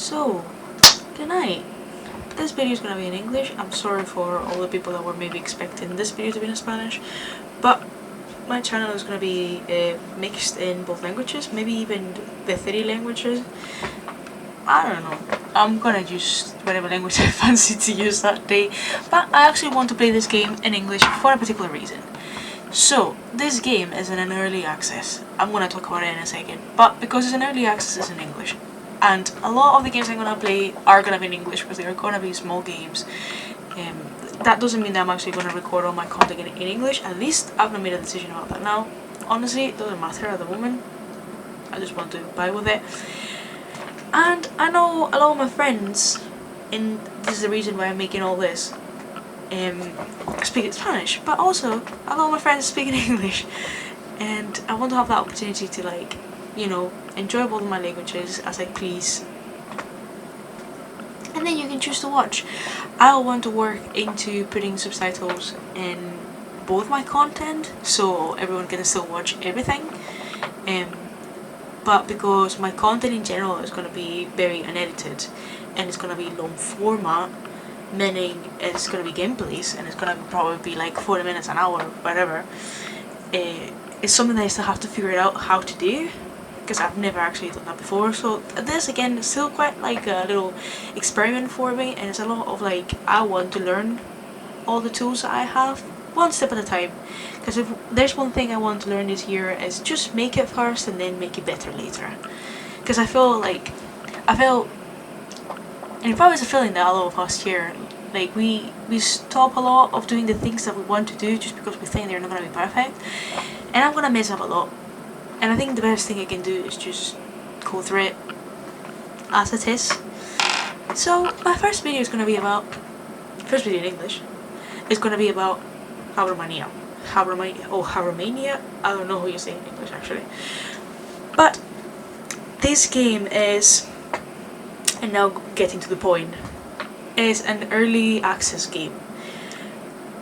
So, good night. This video is gonna be in English. I'm sorry for all the people that were maybe expecting this video to be in Spanish, but my channel is gonna be mixed in both languages, maybe even the 3 languages. I don't know. I'm gonna use whatever language I fancy to use that day, but I actually want to play this game in English for a particular reason. So, this game is in an early access. I'm gonna talk about it in a second, but because it's an early access, it's in English. And a lot of the games I'm gonna play are gonna be in English because they are gonna be small games. That doesn't mean that I'm actually gonna record all my content in English. At least I've not made a decision about that now. Honestly, it doesn't matter at the moment. I just want to vibe with it. And I know a lot of my friends, and this is the reason why I'm making all this, speak Spanish, but also a lot of my friends speak in English, and I want to have that opportunity to, like, you know, enjoy both of my languages as I please, and then you can choose to watch. I want to work into putting subtitles in both my content so everyone can still watch everything, but because my content in general is going to be very unedited and it's going to be long format, meaning it's going to be gameplays and it's going to probably be like 40 minutes, an hour, whatever. It's something that I still have to figure out how to do because I've never actually done that before. So this again is still quite like a little experiment for me, and it's a lot of like, I want to learn all the tools that I have one step at a time, because if there's one thing I want to learn this year is just make it first and then make it better later. Because I felt, and it probably is a feeling that a lot of us here, like we stop a lot of doing the things that we want to do just because we think they're not going to be perfect, and I'm going to mess up a lot, and I think the best thing I can do is just go through it as it is. So my first video is going to be about, first video in English, is going to be about HABROMANIA. HABROMANIA, I don't know how you say it in English actually. But this game is, and now getting to the point, is an early access game.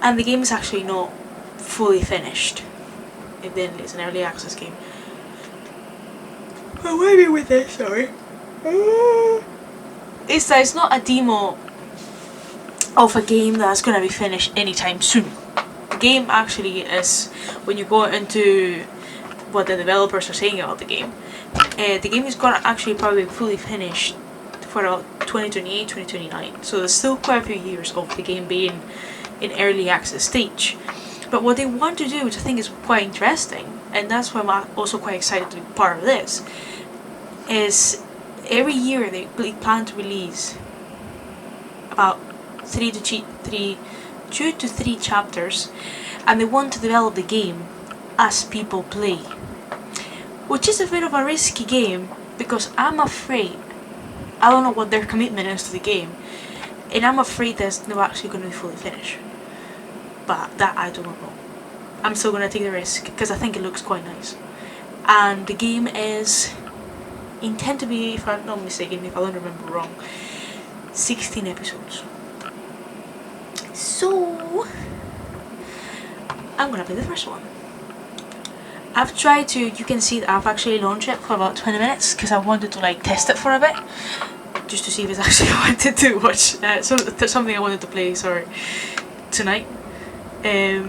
And the game is actually not fully finished. And then it's an early access game. Oh, where are we with this? Sorry. It's that it's not a demo of a game that's gonna be finished anytime soon. The game actually is, when you go into what the developers are saying about the game is gonna actually probably be fully finished for about 2028, 2029. So there's still quite a few years of the game being in early access stage. But what they want to do, which I think is quite interesting, and that's why I'm also quite excited to be part of this, is every year they plan to release about 2 to 3 chapters, and they want to develop the game as people play, which is a bit of a risky game because I'm afraid, I don't know what their commitment is to the game, and I'm afraid that it's not actually going to be fully finished. But that I do not know. I'm still going to take the risk because I think it looks quite nice. And the game is intended to be, if I'm not mistaken, if I don't remember wrong, 16 episodes. So I'm gonna play the first one. I've tried to, you can see that I've actually launched it for about 20 minutes because I wanted to like test it for a bit, just to see if it's actually wanted to watch. So there's something I wanted to play, sorry, tonight. I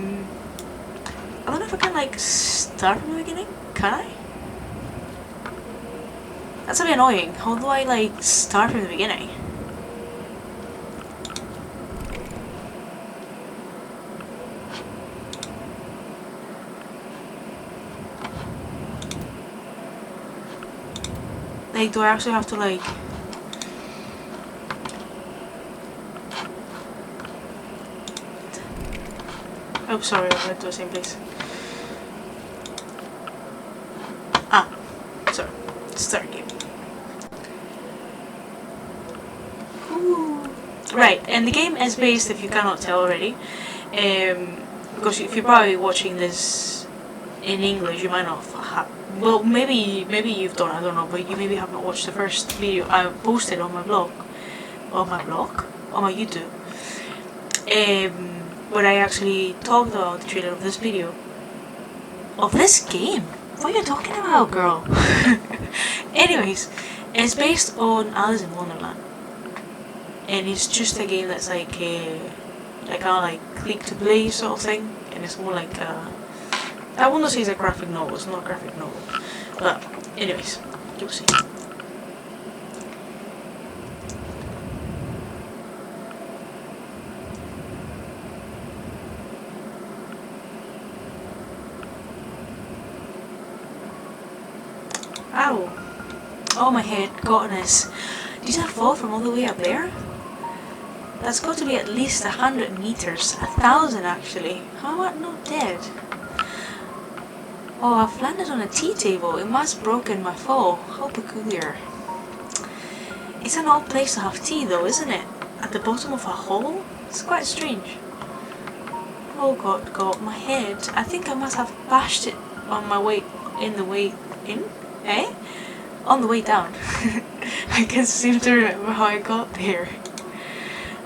don't know if I can like start from the beginning. Can I? That's a bit annoying. How do I like start from the beginning? Like, do I actually have to like... Oh, sorry, I went to the same place. Ah, sorry. Start game. Ooh. Right, and the game is based, if you cannot tell already, because if you're probably watching this in English, you might not have... Well, maybe you've done, I don't know, but you maybe have not watched the first video I posted on my blog, on my YouTube, where I actually talked about the trailer of this video, of this game. What are you talking about, girl? Anyways, It's based on Alice in Wonderland, and it's just a game that's like kind of like click to play sort of thing, and it's more like I want to say it's a graphic novel. It's not a graphic novel, but anyways, you'll see. Ow! Oh my head, goodness. Did I fall from all the way up there? That's got to be at least 100 meters. 1,000 actually. How am I not dead? Oh, I've landed on a tea table. It must have broken my fall. How peculiar. It's an odd place to have tea though, isn't it? At the bottom of a hole? It's quite strange. Oh god, my head. I think I must have bashed it on my way in? Eh? On the way down. I can't seem to remember how I got there.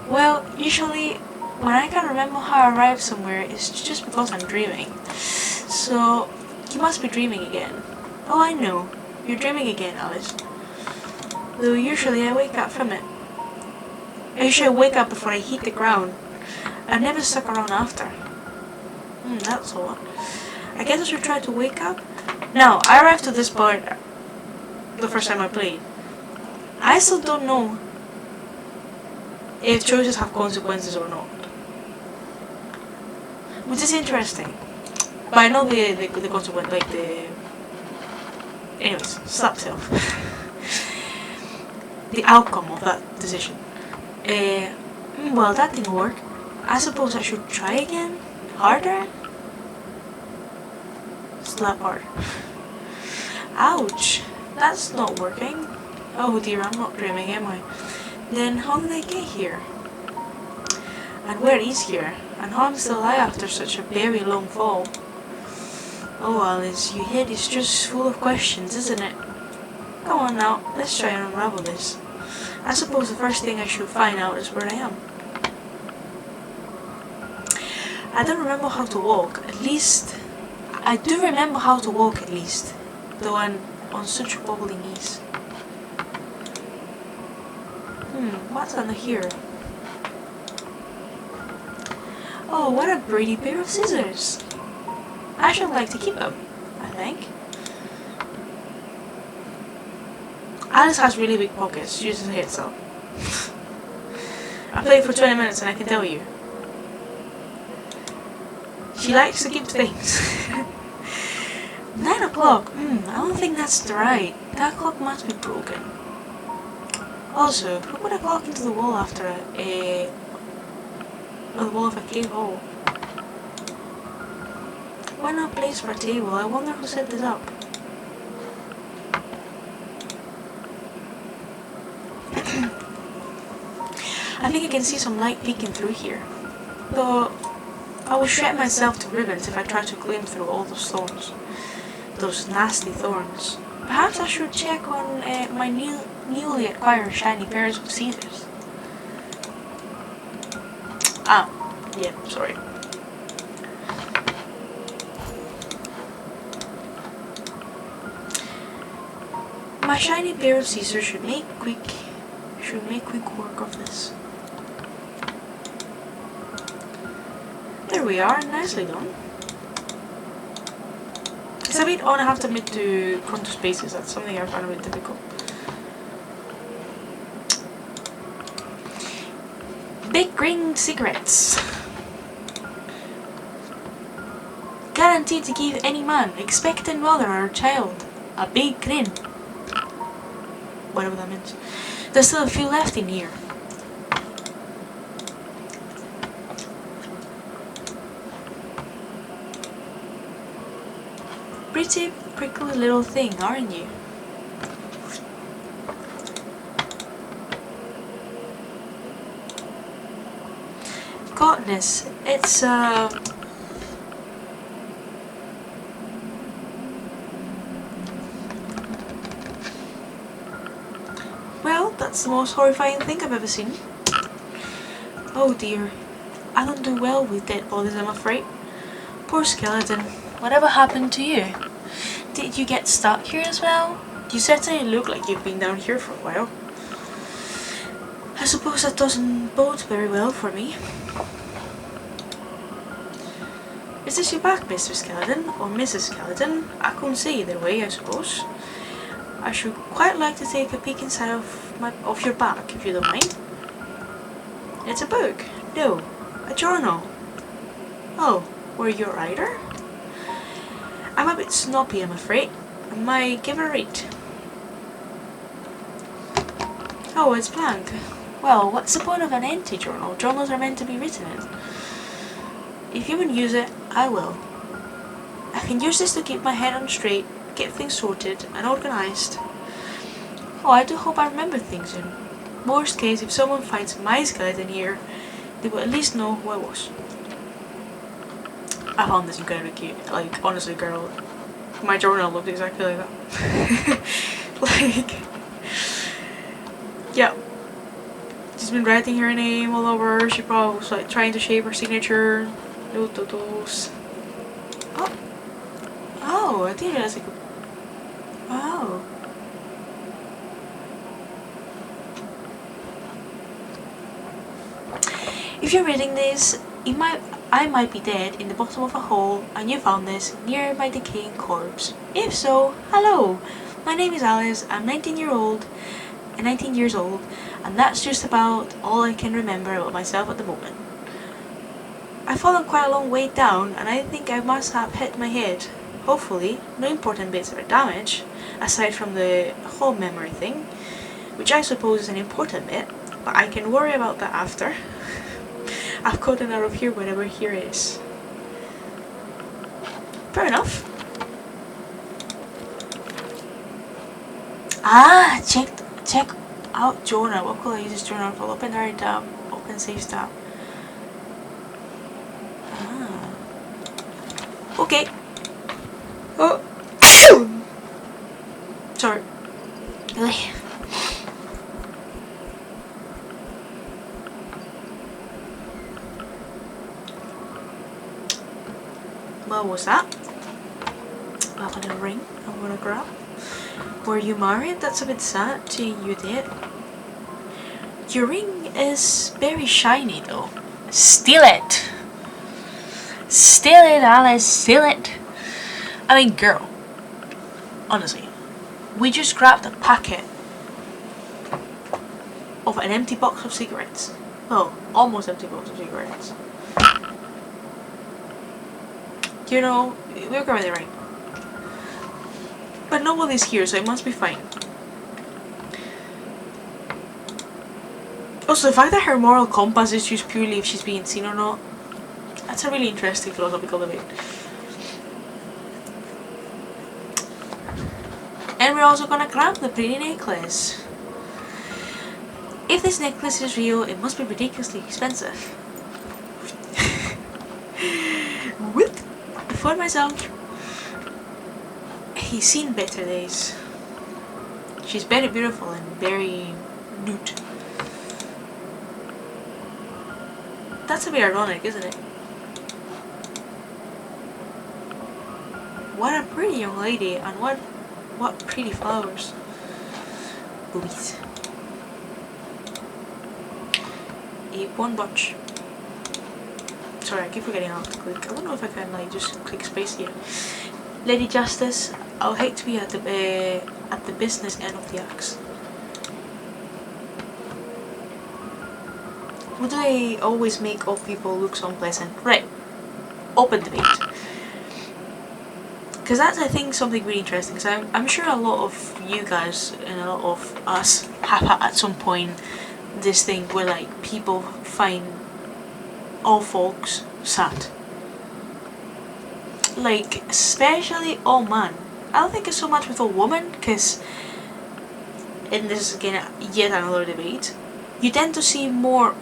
Well, usually when I can't remember how I arrived somewhere, it's just because I'm dreaming. So, you must be dreaming again. Oh, I know. You're dreaming again, Alice. Though usually I wake up from it. Usually I wake up before I hit the ground. I've never stuck around after. That's odd. I guess I should try to wake up. Now, I arrived to this part the first time I played. I still don't know if choices have consequences or not. Which is interesting. But I know the consequence, like the... Anyways, slap self. The outcome of that decision. Well, that didn't work. I suppose I should try again? Harder? Slap hard. Ouch! That's not working. Oh dear, I'm not dreaming, am I? Then how did I get here? And where is here? And how I'm still alive after such a very long fall? Oh Alice, your head is just full of questions, isn't it? Come on now, let's try and unravel this. I suppose the first thing I should find out is where I am. I don't remember how to walk, at least... I do remember how to walk at least, though I'm on such wobbly knees. What's under here? Oh, what a pretty pair of scissors! I should like to keep them, I think. Alice has really big pockets, just as a heads up. I played for 20 minutes and I can tell you. She likes to keep things. 9 o'clock? I don't think that's right. That clock must be broken. Also, who put a clock into the wall after the wall of a cave hole? Why not place for a table? I wonder who set this up. I think I can see some light peeking through here. Though I will shred myself to ribbons if I try to climb through all those thorns. Those nasty thorns. Perhaps I should check on my newly acquired shiny pairs of scissors. Yeah, sorry. My shiny pair of scissors should make quick work of this. There we are, nicely done. It's a bit odd, I have to admit, to come to spaces. That's something I find a bit difficult. Big green cigarettes. Guaranteed to give any man, expectant mother or child, a big grin. Whatever that means. There's still a few left in here. Pretty prickly little thing, aren't you? Goodness, it's well, that's the most horrifying thing I've ever seen. Oh dear, I don't do well with dead bodies, I'm afraid. Poor skeleton. Whatever happened to you? Did you get stuck here as well? You certainly look like you've been down here for a while. I suppose that doesn't bode very well for me. Is this your back, Mr. Skeleton, or Mrs. Skeleton? I couldn't say either way, I suppose. I should quite like to take a peek inside of your back, if you don't mind. It's a book. No, a journal. Oh, were you a writer? I'm a bit snobby, I'm afraid. I might give a read. Oh, it's blank. Well, what's the point of an empty journal? Journals are meant to be written in. If you won't use it, I will. I can use this to keep my head on straight, get things sorted and organised. Oh, I do hope I remember things in. Worst case, if someone finds my skeleton here, they will at least know who I was. I found this incredibly cute. Like, honestly, girl, my journal looked exactly like that. Like, yeah. She's been writing her name all over. She probably was like trying to shape her signature. Oh. Oh, I didn't realize I could. Oh. If you're reading this, I might be dead in the bottom of a hole and you found this near my decaying corpse. If so, hello! My name is Alice, I'm 19 years old, and that's just about all I can remember about myself at the moment. I've fallen quite a long way down and I think I must have hit my head. Hopefully, no important bits are damaged, aside from the whole memory thing, which I suppose is an important bit, but I can worry about that after. I've gotten out of here whenever here is. Fair enough. Ah, check out journal. What could I use this journal for? Open diary tab, open save tab. Ah. Okay. Oh. Sorry. What was that? I have a little ring I'm gonna grab. Were you married? That's a bit sad to you did. Your ring is very shiny though. Steal it! Steal it, Alice, steal it! I mean, girl, honestly, we just grabbed a packet of an empty box of cigarettes. Well, almost empty box of cigarettes. You know, we're grabbing the ring. But nobody's here, so it must be fine. Also, the fact that her moral compass is just purely if she's being seen or not, that's a really interesting philosophical debate. And we're also gonna grab the pretty necklace. If this necklace is real, it must be ridiculously expensive. What? For myself. He's seen better days. She's very beautiful and very nude. That's a bit ironic, isn't it? What a pretty young lady, and what pretty flowers. Boobies. One bunch. Sorry, I keep forgetting how to click. I don't know if I can like just click space here. Lady Justice, I'll hate to be at the business end of the axe. Why do they always make old people look so unpleasant? Right. Open debate. Because that's, I think, something really interesting. Because I'm sure a lot of you guys and a lot of us have had at some point this thing where like people find all folks sad. Like, especially old man. I don't think it's so much with old woman, because, and this is again yet another debate, you tend to see more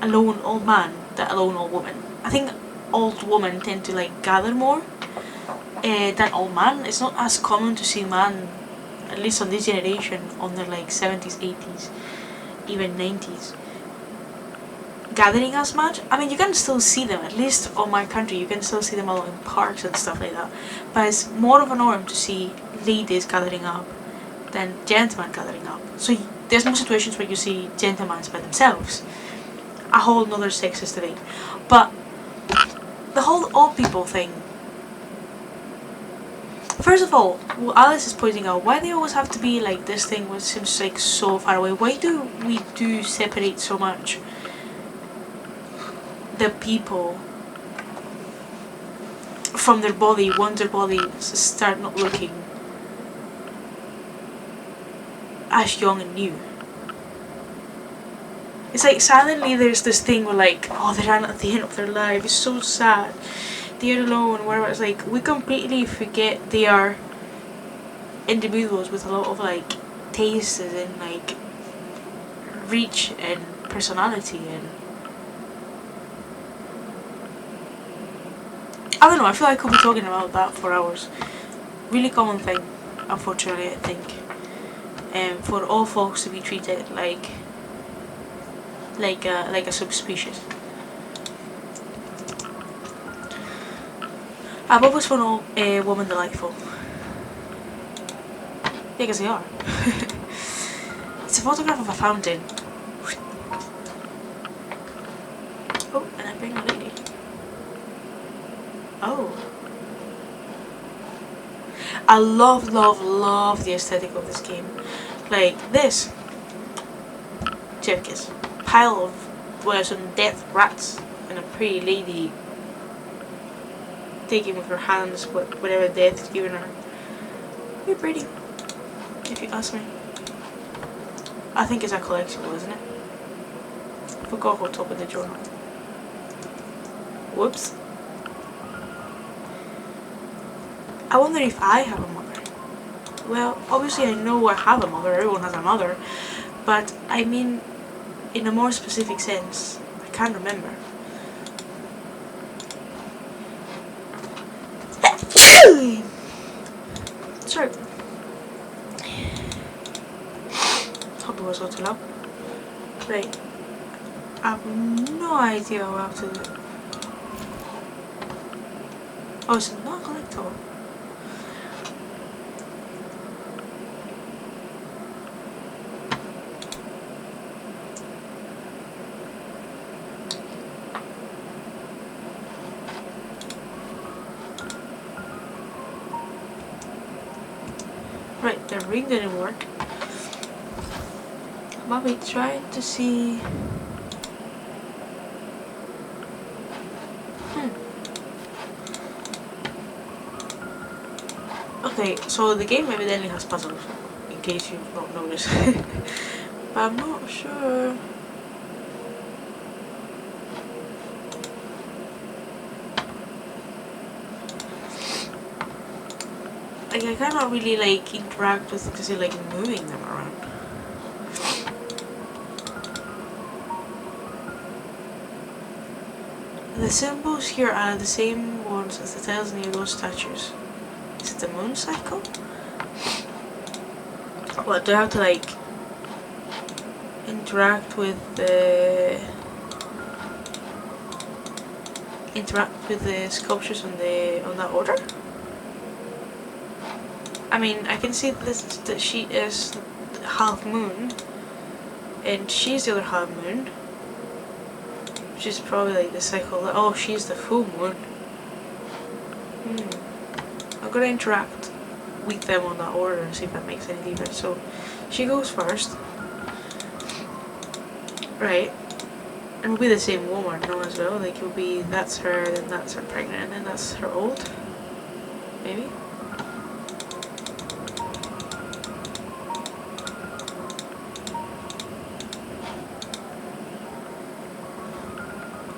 alone old man than alone old woman. I think old women tend to like gather more than old man. It's not as common to see man, at least on this generation, on their like 70s, 80s, even 90s, gathering as much. I mean, you can still see them, at least on my country, you can still see them all in parks and stuff like that, but it's more of a norm to see ladies gathering up than gentlemen gathering up. So there's no situations where you see gentlemen by themselves. A whole nother sexist debate. But the whole old people thing. First of all, Alice is pointing out why they always have to be like this thing which seems like so far away. Why do we separate so much the people from their body once their bodies start not looking as young and new? It's like suddenly there's this thing where like, oh, they're at the end of their life, it's so sad, they're alone, whatever. It's like we completely forget they are individuals with a lot of like tastes and like reach and personality, and I don't know, I feel like I could be talking about that for hours. Really common thing, unfortunately, I think. For all folks to be treated like a subspecies. I've always found a woman delightful. Yeah, because they are. It's a photograph of a fountain. Oh, and I bring a lady. Oh. I love the aesthetic of this game. Like this. Circus. Pile of some dead rats and a pretty lady taking with her hands whatever death is given her. Very pretty, if you ask me. I think it's a collectible, isn't it? I forgot how top of the journal. Whoops. I wonder if I have a mother. Well, obviously I know I have a mother, everyone has a mother, but I mean in a more specific sense. I can't remember. Sorry. Hope it was not too loud. Right. I have no idea what I have to do. Oh, it's not collectible. Right, the ring didn't work. But we tried to see. Okay, so the game evidently has puzzles, in case you've not noticed. But I'm not sure. Like, I cannot really like interact with because you're like moving them around. The symbols here are the same ones as the tiles near those statues. Is it the moon cycle? What, do I have to like interact with the sculptures on that order? I mean, I can see that she is half moon, and she's the other half moon. She's probably like the cycle. Oh, she's the full moon. I'm gonna interact with them on that order and see if that makes any difference. So, she goes first, right? And it'll be the same woman, no, as well. Like it'll be that's her, then that's her pregnant, and then that's her old, maybe.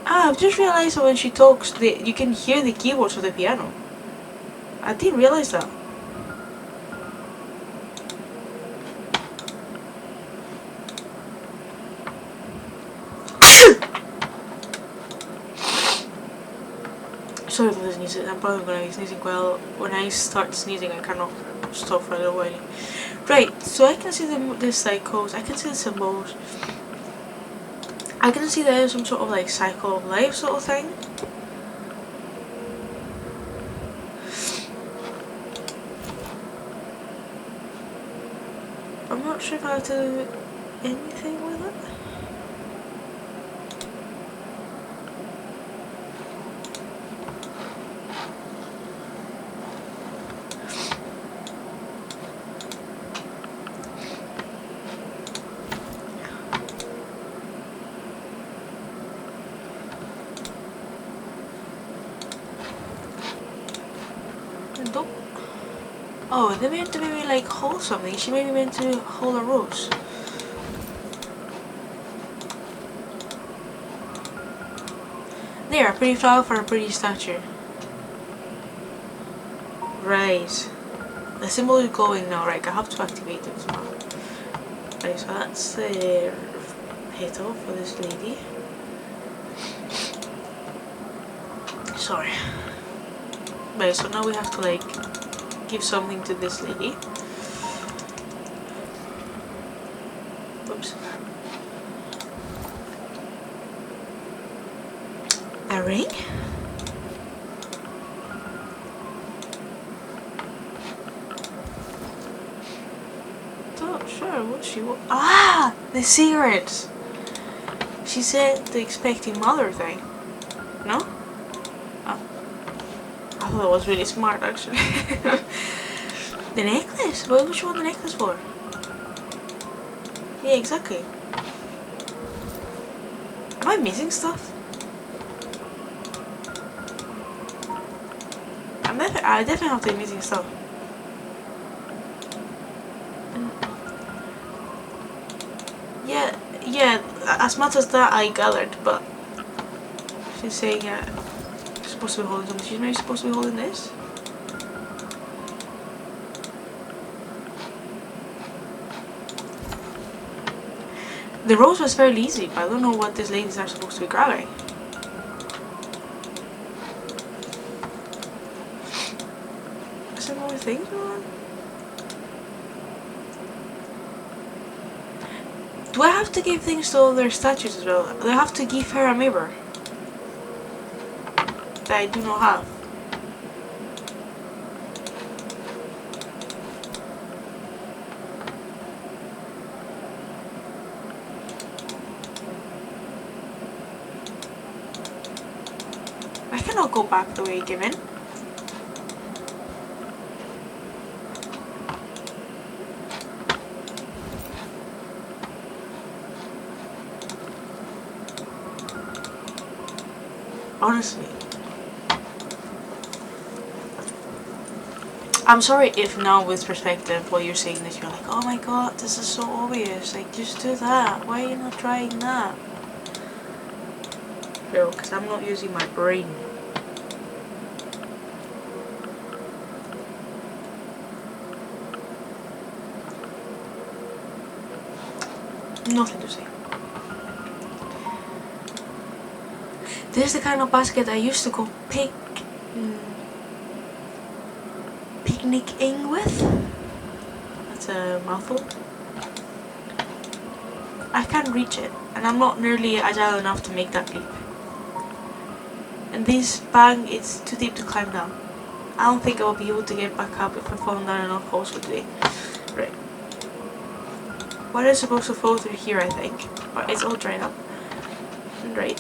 I've just realised that when she talks, you can hear the keyboards of the piano. I didn't realise that. Sorry for the sneezing, I'm probably going to be sneezing well. When I start sneezing, I cannot stop for a little while. Right, so I can see the cycles, I can see the symbols. I can see there's some sort of like cycle of life sort of thing. sure if I have to do anything with it. Nope. Oh, they meant to maybe like hold something. She maybe meant to hold a rose. There, a pretty flower for a pretty statue. Right. The symbol is glowing now, right? I have to activate it as well. Right, so that's the petal for this lady. Sorry. Right, so now we have to like give something to this lady. Oops. A ring? Not sure what she was. Ah! The cigarettes! She said the expecting mother thing. No? Oh. I thought it was really smart actually. The necklace? What would you want the necklace for? Yeah, exactly. Am I missing stuff? I definitely have to be missing stuff. Yeah, as much as that I gathered, but she's saying she's supposed to be holding something. She's maybe supposed to be holding this? The rose was fairly easy, but I don't know what these ladies are supposed to be grabbing. Is there more things going on? Do I have to give things to other statues as well? Do I have to give her a mirror? That I do not have. I cannot go back the way I came in. Honestly. I'm sorry if now with perspective what you're saying that you're like, oh my god, this is so obvious, like just do that, why are you not trying that? No, because I'm not using my brain. Nothing to say. This is the kind of basket I used to go picnicking with. That's a mouthful. I can't reach it, and I'm not nearly agile enough to make that leap. And this bag, it's too deep to climb down. I don't think I will be able to get back up if I fall down enough holes today. Right. Water is supposed to flow through here, I think. But it's all dried up. Right.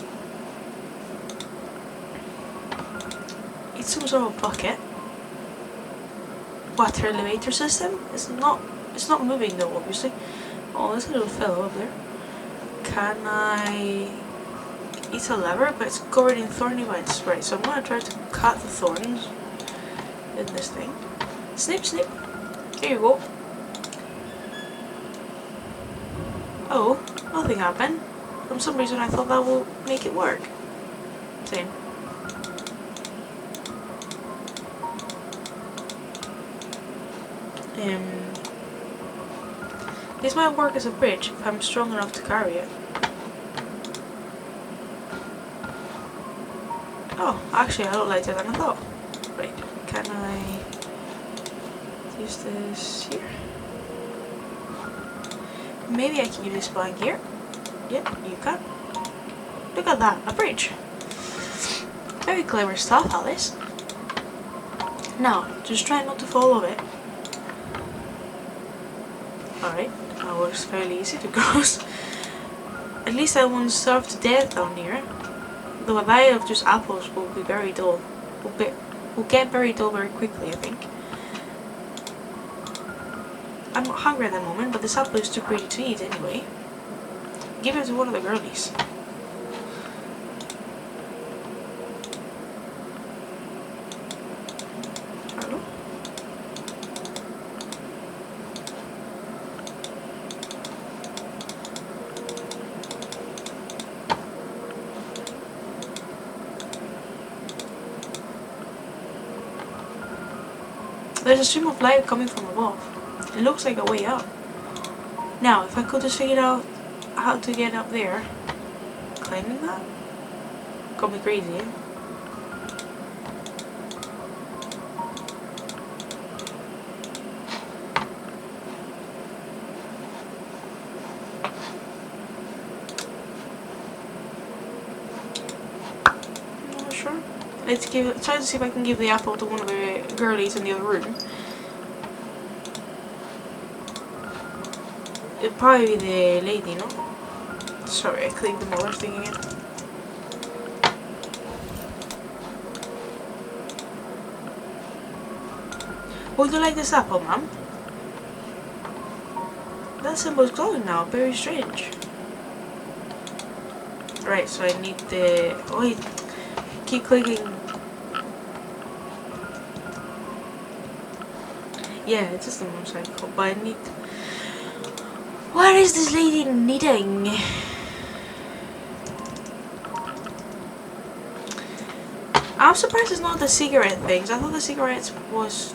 It's some sort of bucket. Water elevator system. It's not moving though, obviously. Oh, there's a little fellow up there. Can I... It's a lever, but it's covered in thorny vines. Right, so I'm gonna try to cut the thorns in this thing. Snip, snip. There you go. Oh, nothing happened. For some reason I thought that will make it work. Same. This might work as a bridge if I'm strong enough to carry it. Oh, actually I look lighter than I thought. Right, can I use this here? Maybe I can use this plank here. Yep, you can. Look at that, a bridge. Very clever stuff, Alice. Now, just try not to fall off it. Alright, somehow it's fairly easy to cross. At least I won't starve to death down here. The variety of just apples will be very dull. Will get very dull very quickly, I think. I'm not hungry at the moment, but this apple is too pretty to eat anyway. Give it to one of the girlies. Hello? There's a stream of light coming from above. It looks like a way up. Now, if I could just figure out how to get up there, climbing that? Got me crazy, eh? I'm not sure. Let's try to see if I can give the apple to one of the girlies in the other room. It'd probably be the lady, no? Sorry, I clicked the mother thing again. Would you like this apple, ma'am? That symbol's glowing now, very strange. Right, so I need the... Oh wait, keep clicking. Yeah, it's just a motorcycle, but I need... What is this lady knitting? I'm surprised it's not the cigarette things. I thought the cigarettes was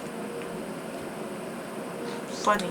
funny.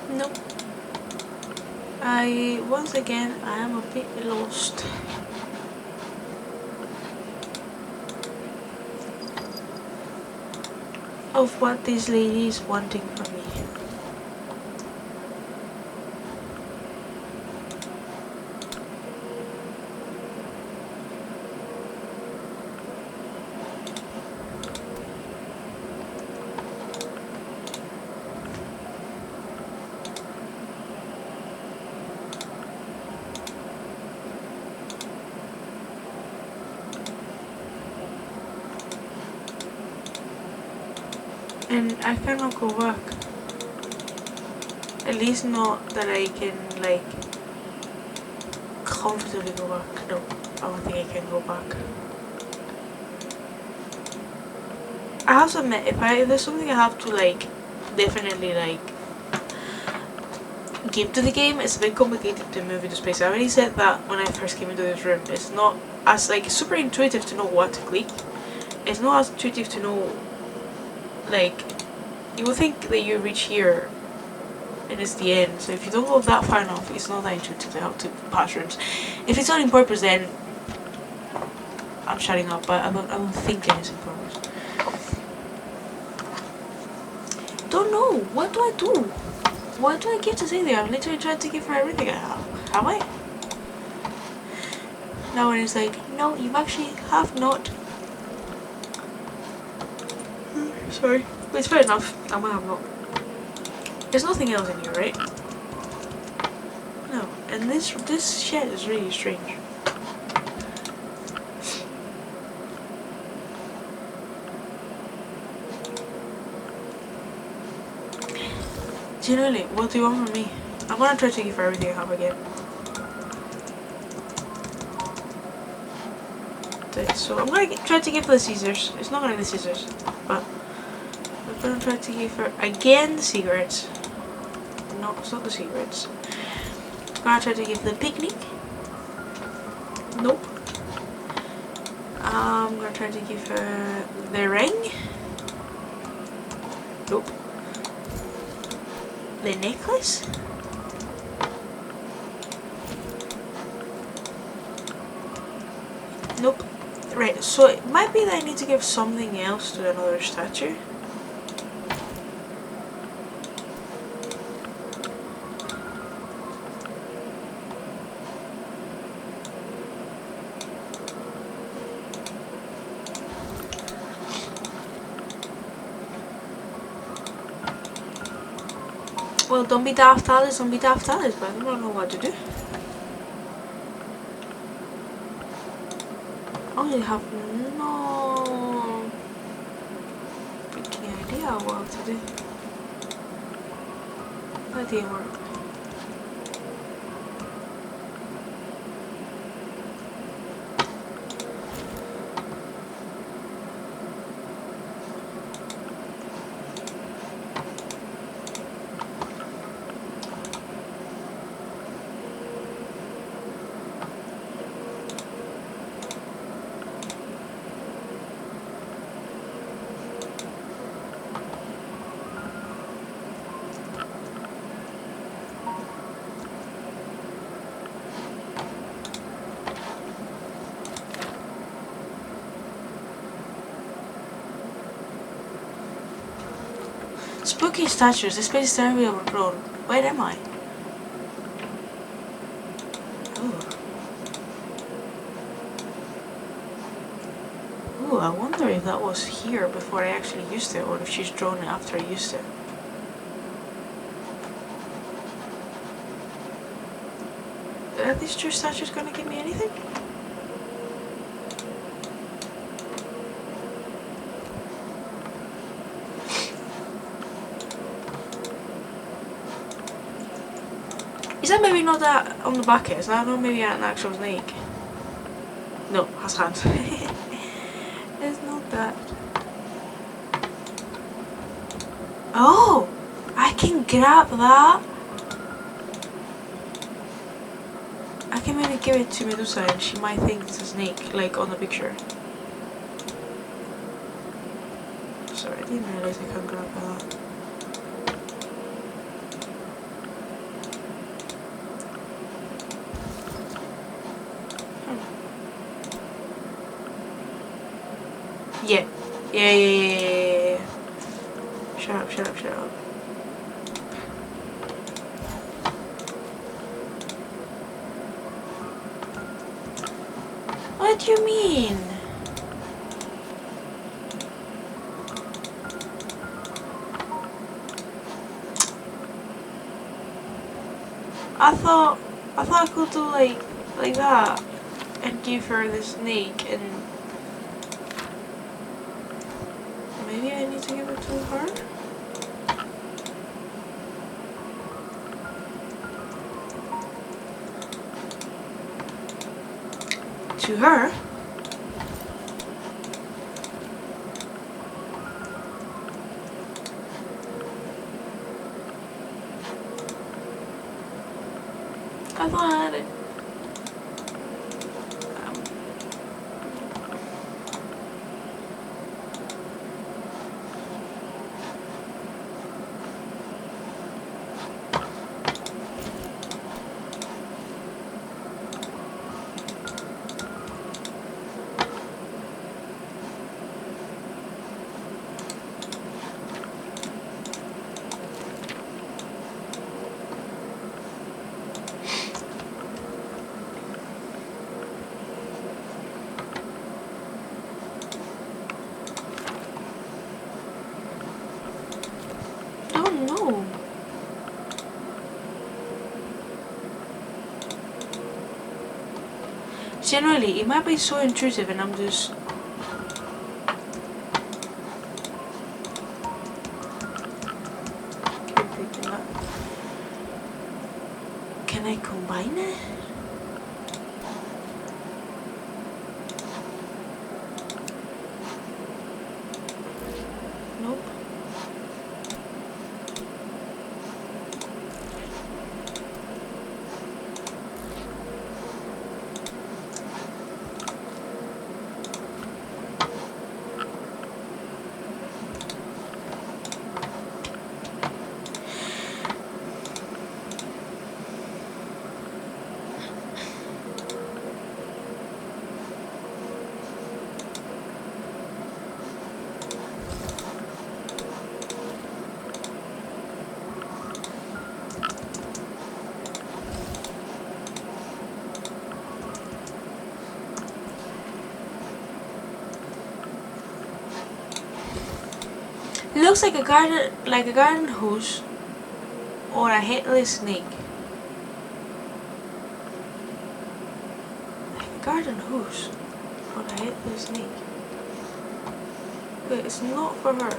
Nope. Once again, I am a bit lost. Of what this lady is wanting from me. And I cannot go back. At least not that I can, like, comfortably go back. No, I don't think I can go back. I have to admit, if there's something I have to, like, definitely, like, give to the game, it's a bit complicated to move into space. I already said that when I first came into this room. It's not as, like, super intuitive to know what to click. It's not as intuitive to know, like, you would think that you reach here and it's the end, so if you don't go that far enough, it's not that intuitive to how to pass rooms. If it's not on purpose, then I'm shutting up, but I don't think it is on purpose. Don't know, what do I do? What do I get to say there? I'm literally trying to give her everything I have I? Now when it's like, no, you actually have not. Sorry. But it's fair enough. I'm gonna have not. There's nothing else in here, right? No. And this shed is really strange. Generally, what do you want from me? I'm gonna try to give her everything I have again. So I'm gonna try to give her the scissors. It's not gonna be the scissors, but I'm gonna try to give her again the cigarettes. No, it's not the cigarettes. I'm gonna try to give the picnic. Nope. I'm gonna try to give her the ring. Nope. The necklace? Nope. Right, so it might be that I need to give something else to another statue. Well, don't be daft Alice, don't be daft Alice, but I don't know what to do. I have no freaking idea what to do. That didn't work. Spooky statues, this place is terribly overgrown. Where am I? Ooh, I wonder if that was here before I actually used it, or if she's drawn it after I used it. Are these two statues gonna give me anything? Is that maybe not that on the back? Is that not maybe an actual snake? No, has hands. It's not that. Oh! I can grab that! I can maybe give it to Medusa and she might think it's a snake, like on the picture. Sorry, I didn't realize I can grab that. Yeah. Shut up. What do you mean? I thought I could do like that and give her the snake, and maybe I need to give it to her? To her? I thought I had it. No. Generally, it might be so intrusive and I'm just... Can I combine it? Nope. It looks like a garden hose or a headless snake. Like a garden hose or a headless snake. Wait, it's not for her.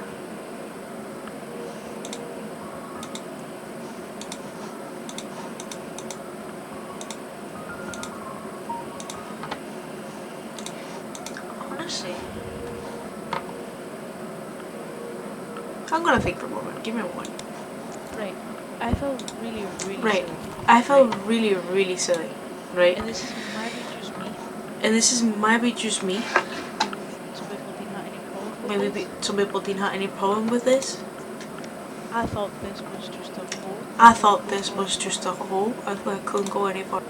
Honestly, I'm gonna think for a moment. Give me a moment. Right. I felt really, really Right. silly. I felt really, really silly. Right? And this is maybe just me. And this is maybe just me. Some people didn't have any problem with Maybe this. some people didn't have any problem with this. I thought this was just a hole. I thought this was just a hole. I thought I couldn't go any further.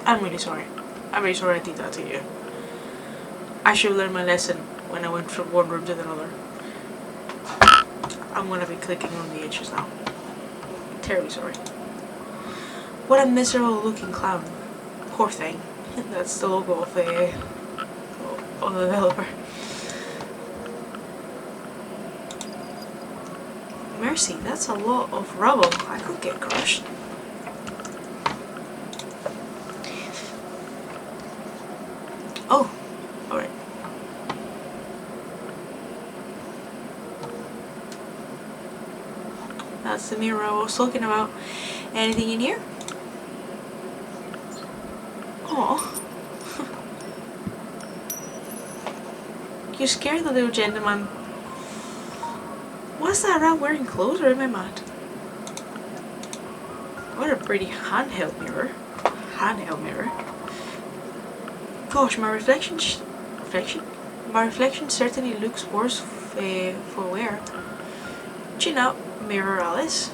I'm really sorry. I'm really sorry I did that to you. I should have learned my lesson when I went from one room to another. I'm gonna be clicking on the edges now. Terribly sorry. What a miserable looking clown. Poor thing. That's the logo of the developer. Mercy, that's a lot of rubble. I could get crushed. Oh, alright. That's the mirror I was talking about. Anything in here? Oh. You scared the little gentleman. What's that around wearing clothes, or am I mad? What a pretty handheld mirror. Handheld mirror. Gosh, my reflection certainly looks worse for wear. Chin up, Mirror Alice.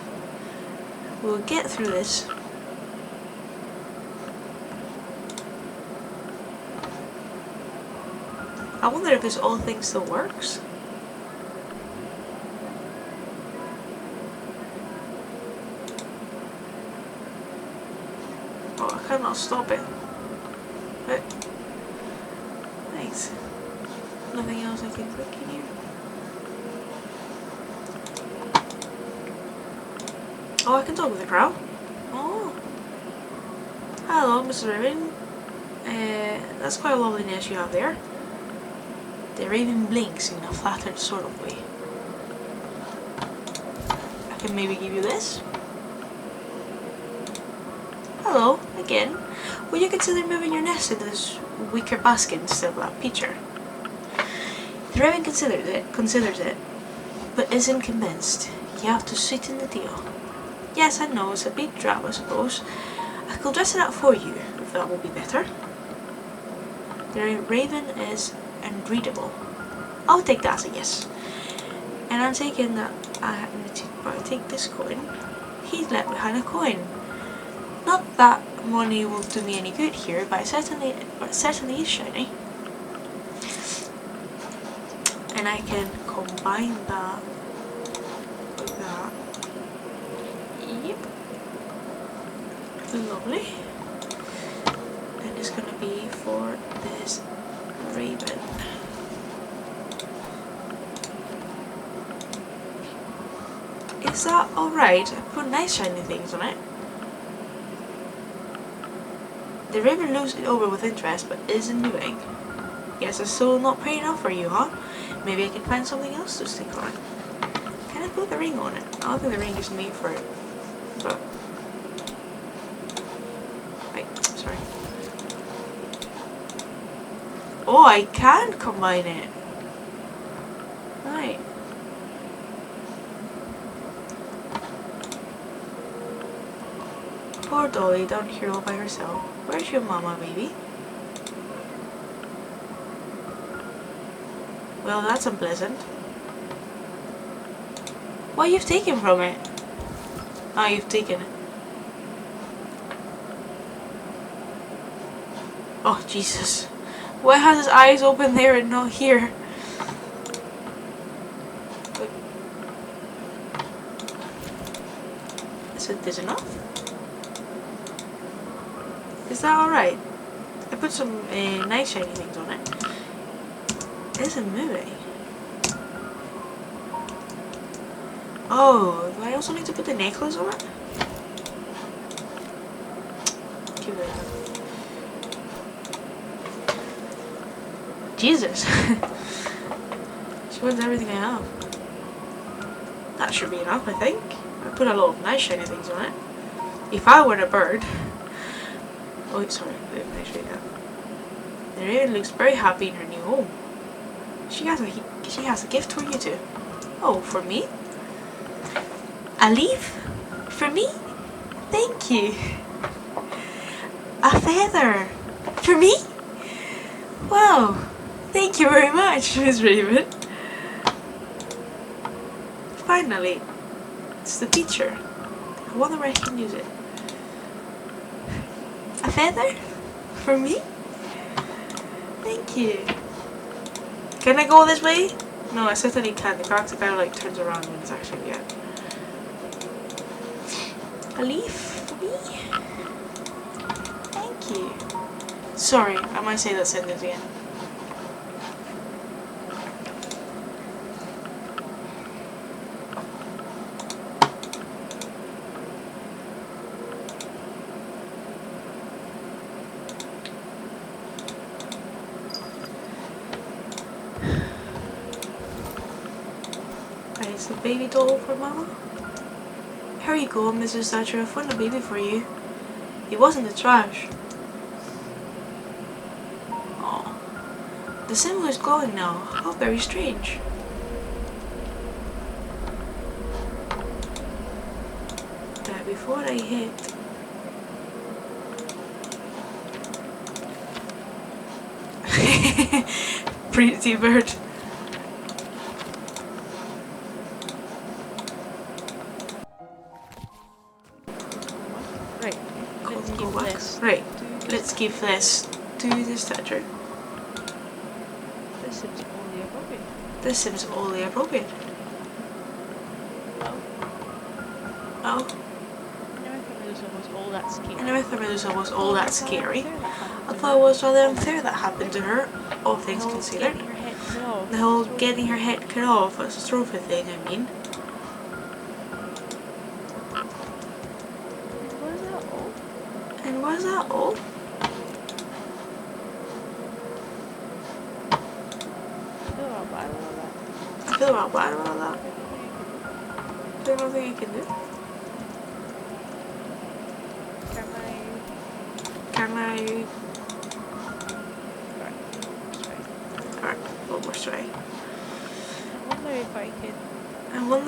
We'll get through this. I wonder if this whole thing still works. Oh, I cannot stop it. But nice. Nothing else I can click in here. Oh, I can talk with the crowd. Oh. Hello, Mr. Raven. That's quite a lovely nest you have there. The raven blinks in a flattered sort of way. I can maybe give you this. Hello, again. Would you consider moving your nest into this wicker basket instead of that pitcher? The raven considers it, but isn't convinced. You have to sweeten the deal. Yes, I know, it's a bit drab, I suppose. I could dress it up for you, if that will be better. The raven is unreadable. I'll take that as a yes. And I'm taking that I take this coin. He's left behind a coin. Not that money will do me any good here, but it certainly is shiny. And I can combine that with that. Yep. Lovely. And it's gonna be for this raven. Is that alright? I put nice shiny things on it. The raven looks it over with interest, but isn't moving. Guess it's still not paying off for you, huh? Maybe I can find something else to stick on. Can I put the ring on it? I don't think the ring is made for it. But wait, sorry. Oh, I can combine it. Right. Poor Dolly down here all by herself. Where's your mama, baby? Well, that's unpleasant. What you've taken from it? Ah, you've taken it. Oh, Jesus. Why has his eyes open there and not here? Wait. Is it this enough? Is that alright? I put some nice shiny things on it. It's a movie. Oh, do I also need to put the necklace on it? Give it a Jesus. She wants everything I have. That should be enough, I think. I put a lot of nice shiny things on it. If I were a bird... Oh, sorry, let me show you that. The raven looks very happy in her new home. She has a gift for you too. Oh, for me? A leaf? For me? Thank you. A feather? For me? Wow. Thank you very much, Miss Raven. Finally. It's the picture. I wonder where I can use it. A feather? For me? Thank you. Can I go this way? No, I certainly can't. The character kind of like turns around when it's actually out. A leaf for me? Thank you. Sorry, I might say that sentence again. It's a baby doll for Mama. Here you go, Mrs. Thatcher. I found a baby for you. It wasn't the trash. Aw. The symbol is glowing now. How very strange. But before I hit... Pretty bird. Right, let's give this to the statue. This seems only appropriate. This seems only appropriate. Oh. I never thought Medusa was all that scary. I never thought Medusa was all that scary. I thought it was rather unfair that happened to her, all things considered. The whole getting her head cut off as a trophy thing, I mean. And was that all? I feel about bad about that. There's nothing I can do. Can I... Alright, one more try. I wonder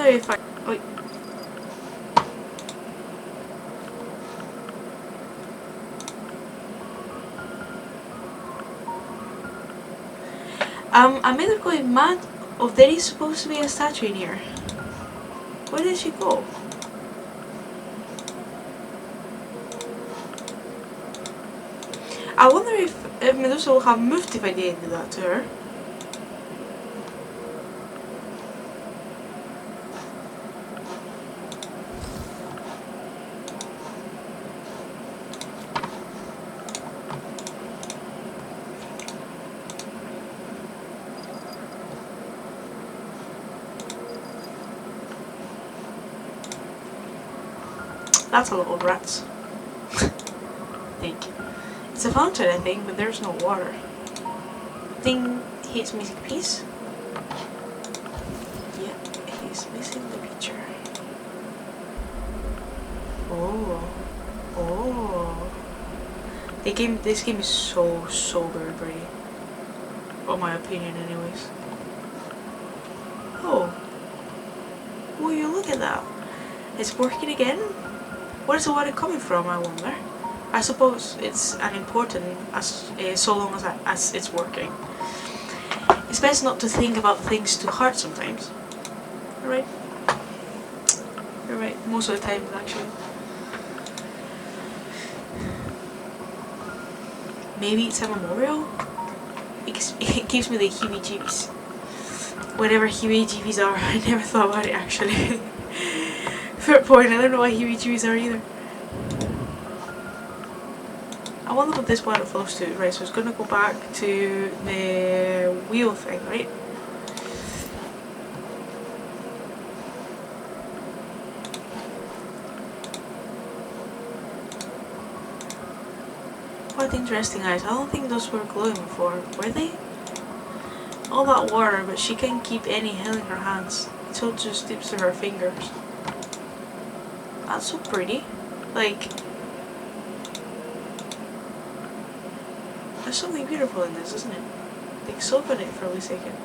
if I can... Wait. I'm either going mad or there is supposed to be a statue in here. Where did she go? I wonder if Medusa will have moved if I didn't do that to her. That's a lot of rats. I think. It's a fountain, I think, but there's no water. Thing he's missing a piece. Yeah, he's missing the picture. Oh. This game is so very pretty. In my opinion, anyways. Oh. Will you look at that? It's working again? Where's the water coming from, I wonder? I suppose it's unimportant so long as it's working. It's best not to think about things too hard sometimes. Alright? You're right, most of the time actually. Maybe it's a memorial? It gives me the heebie-jeebies. Whatever heebie-jeebies are, I never thought about it actually. Fair point, I don't know what heebie-jeebies are either. I wonder what this water flows to. Right, so it's gonna go back to the wheel thing, right? What interesting eyes. I don't think those were glowing before, were they? All that water, but she can't keep any held in her hands. It all just dips to her fingers. That's so pretty. Like, there's something beautiful in this, isn't it? Like, soak on it for a second.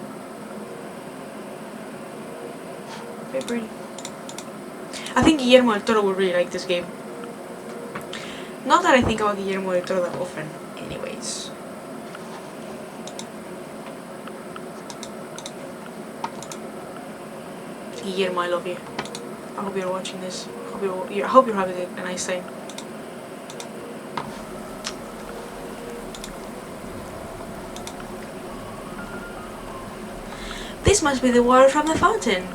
Very pretty. I think Guillermo del Toro would really like this game. Not that I think about Guillermo del Toro that often, anyways. Guillermo, I love you. I hope you're watching this. I hope you're having a nice time. This must be the water from the fountain.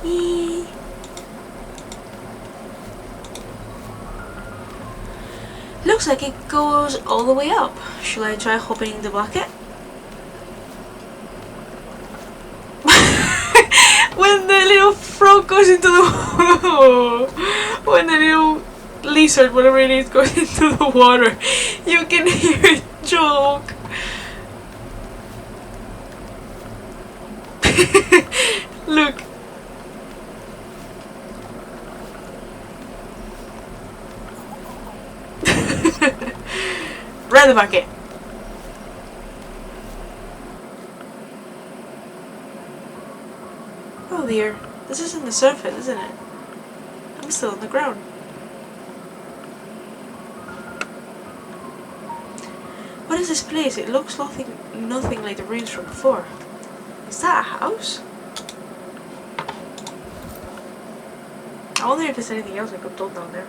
Eee. Looks like it goes all the way up. Shall I try opening the bucket? When the little frog goes into the when the little lizard, whatever it is, goes into the water, you can hear it choke. Look. Right the bucket. Oh dear, this isn't the surface, isn't it? I'm still on the ground. What is this place? It looks nothing like the ruins from before. Is that a house? I wonder if there's anything else I could build down there.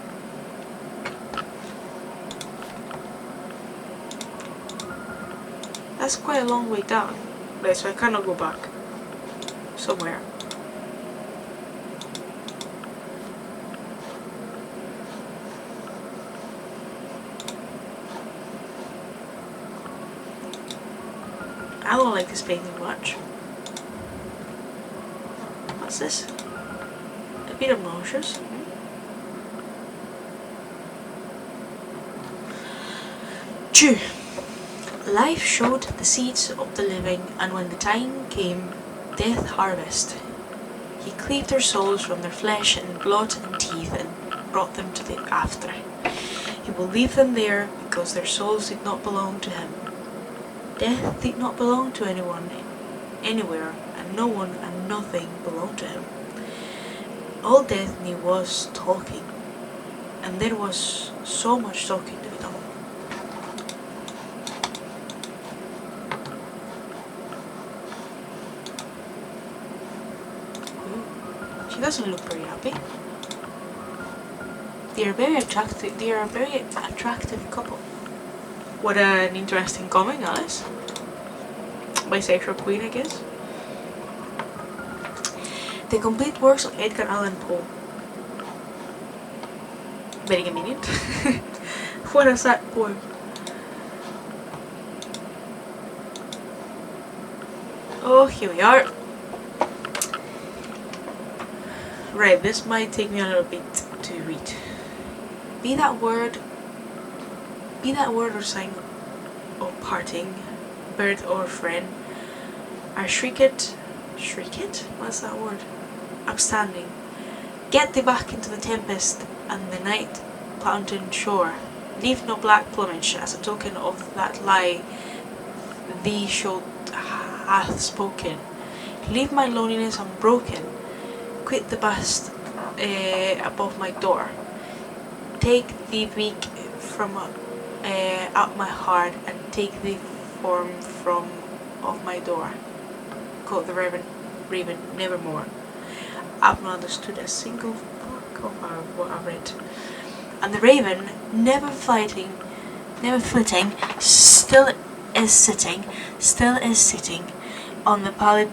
That's quite a long way down. Right, so I cannot go back. Somewhere. I don't like this painting much. What's this? A bit obnoxious. Chew. Life showed the seeds of the living, and when the time came, death harvest. He cleaved their souls from their flesh and blood and teeth and brought them to the after. He will leave them there because their souls did not belong to him. Death did not belong to anyone, anywhere, and no one and nothing belonged to him. All death knew was talking, and there was so much talking to be done. She doesn't look very happy. They are very attractive. They are a very attractive couple. What an interesting comment, Alice. Bisexual queen, I guess. The complete works of Edgar Allan Poe. Very convenient. What a sad poem. Oh, here we are. Right, this might take me a little bit to read. Be that word or sign of parting, bird or friend, I shriek it? What's that word? Upstanding. Get thee back into the tempest and the night mountain shore. Leave no black plumage as a token of that lie thee should hath spoken. Leave my loneliness unbroken. Quit the bust above my door. Take the beak from out my heart and take the form from off my door. Quote the Raven, nevermore. I've not understood a single book of what I've read. And the Raven, never flitting, still is sitting on the pallid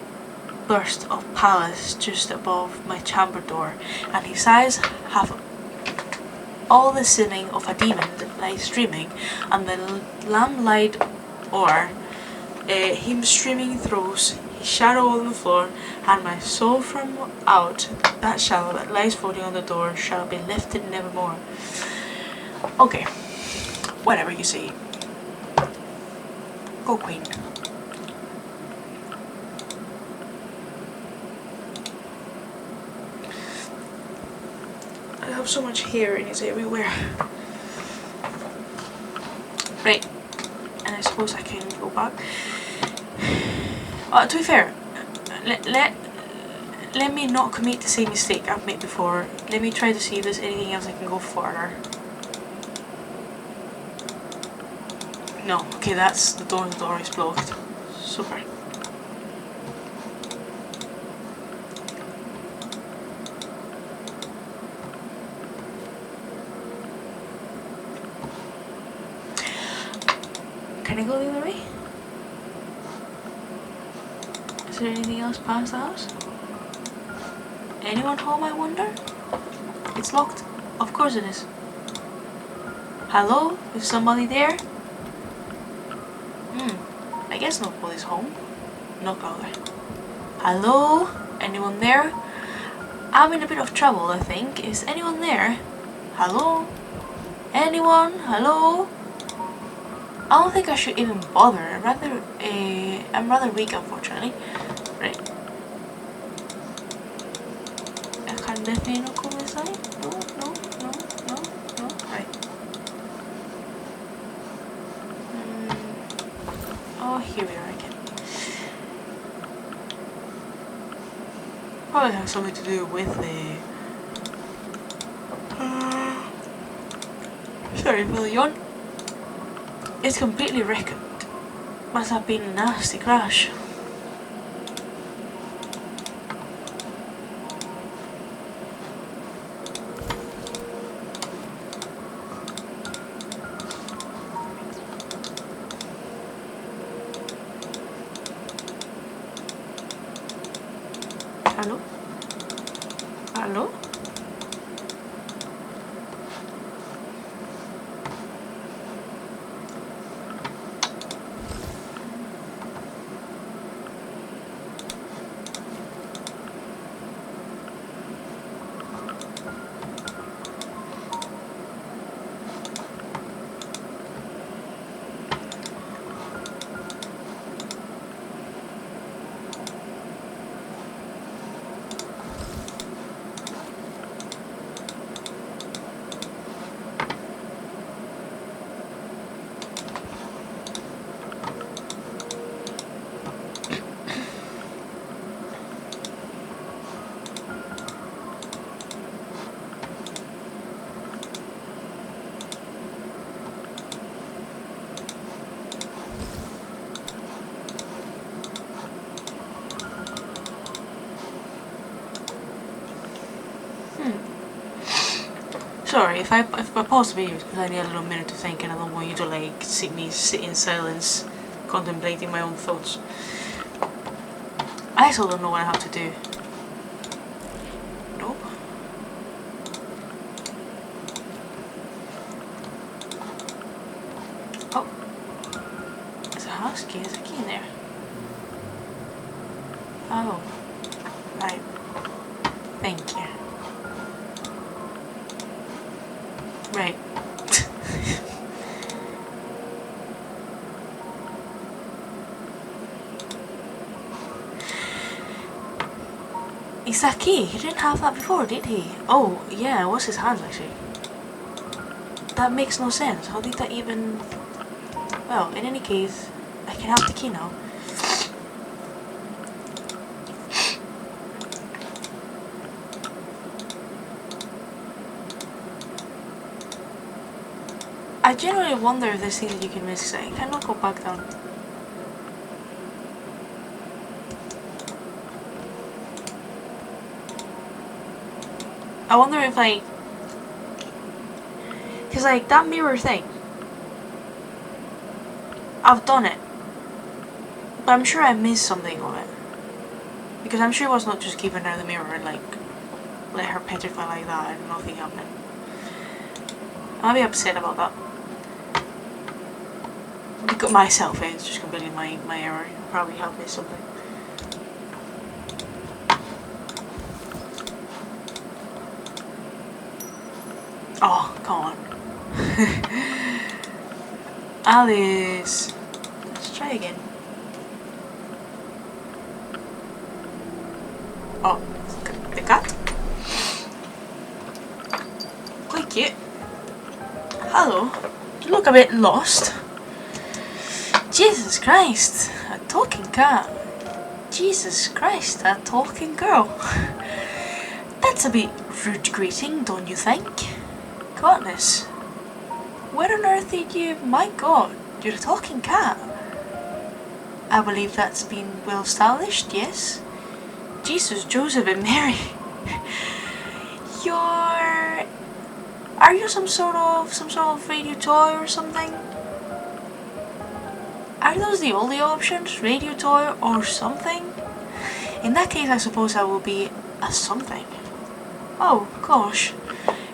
burst of palace just above my chamber door, and his eyes have all the sinning of a demon that lies streaming, and the lamplight or him streaming throws his shadow on the floor, and my soul from out that shadow that lies floating on the door shall be lifted nevermore. Okay, whatever you say. Go, Queen. I have so much hair and it's everywhere. Right, and I suppose I can go back. To be fair, let me not commit the same mistake I've made before. Let me try to see if there's anything else I can go further. No, okay, that's the door is blocked. Super. Can I go the other way? Is there anything else past the house? Anyone home, I wonder? It's locked. Of course it is. Hello? Is somebody there? I guess nobody's home. Knock louder. Hello? Anyone there? I'm in a bit of trouble, I think. Is anyone there? Hello? Anyone? Hello? I don't think I should even bother. I'm rather weak, unfortunately. Right. I can definitely not go inside. No. Right. Oh, here we are again. Probably has something to do with the... sorry for the yawn. It's completely wrecked. Must have been a nasty crash. Hello? Hello? Sorry, if I pause the video, it's because I need a little minute to think and I don't want you to like see me sit in silence contemplating my own thoughts. I still don't know what I have to do. Nope. Oh. There's a house key. There's a key in there. Oh. Right. Thank you. Right. Is that key? He didn't have that before, did he? Oh, yeah, it was his hands actually. That makes no sense. How did that even... Well, in any case, I can have the key now. I genuinely wonder if there's things that you can miss. I cannot go back down. I wonder if like... Cause like that mirror thing, I've done it. But I'm sure I missed something of it. Because I'm sure it was not just keeping her in the mirror and like let her petrify like that and nothing happened. I'll be upset about that. Got myself, it's just completely my error. Probably have missed something. Oh, come on. Alice. Let's try again. Oh, the cat? Quite cute. Hello. You look a bit lost. Jesus Christ, a talking cat. Jesus Christ, a talking girl. That's a bit rude greeting, don't you think? Goodness. Where on earth did you... My god, you're a talking cat. I believe that's been well established, yes? Jesus, Joseph and Mary. You're... Are you some sort of radio toy or something? Are those the only options? Radio toy or something? In that case, I suppose I will be a something. Oh, gosh.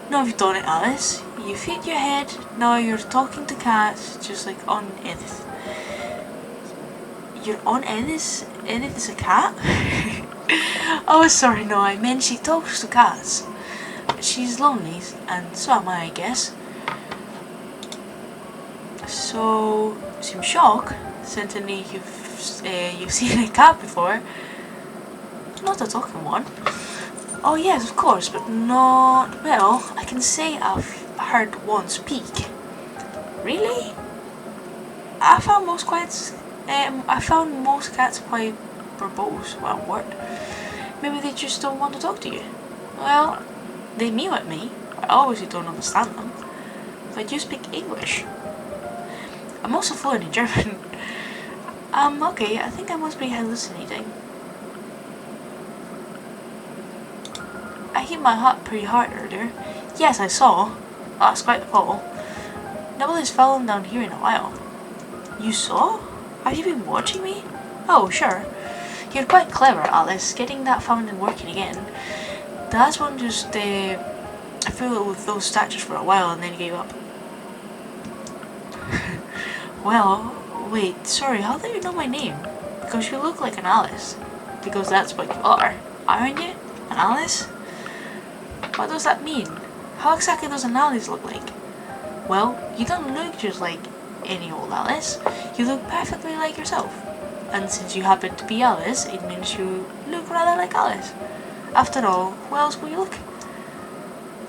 Now you've done it, Alice. You hit your head, now you're talking to cats, just like on Edith. You're on Edith? Edith is a cat? Oh, sorry, no, I meant she talks to cats. She's lonely, and so am I guess. So, seem shocked. Certainly you've seen a cat before. Not a talking one. Oh yes, of course, but not... Well, I can say I've heard one speak. Really? I found most cats quite verbose. Well, word. Maybe they just don't want to talk to you. Well, they mew at me. I obviously don't understand them. But you speak English. I'm also fluent in German. Okay, I think I must be hallucinating. I hit my heart pretty hard earlier. Yes, I saw. That's quite the fall. Nobody's fallen down here in a while. You saw? Have you been watching me? Oh, sure. You're quite clever, Alice, getting that fountain working again. The last one just, I filled it with those statues for a while and then gave up. Well, wait, sorry, how do you know my name? Because you look like an Alice. Because that's what you are, aren't you? An Alice? What does that mean? How exactly does an Alice look like? Well, you don't look just like any old Alice. You look perfectly like yourself. And since you happen to be Alice, it means you look rather like Alice. After all, who else will you look?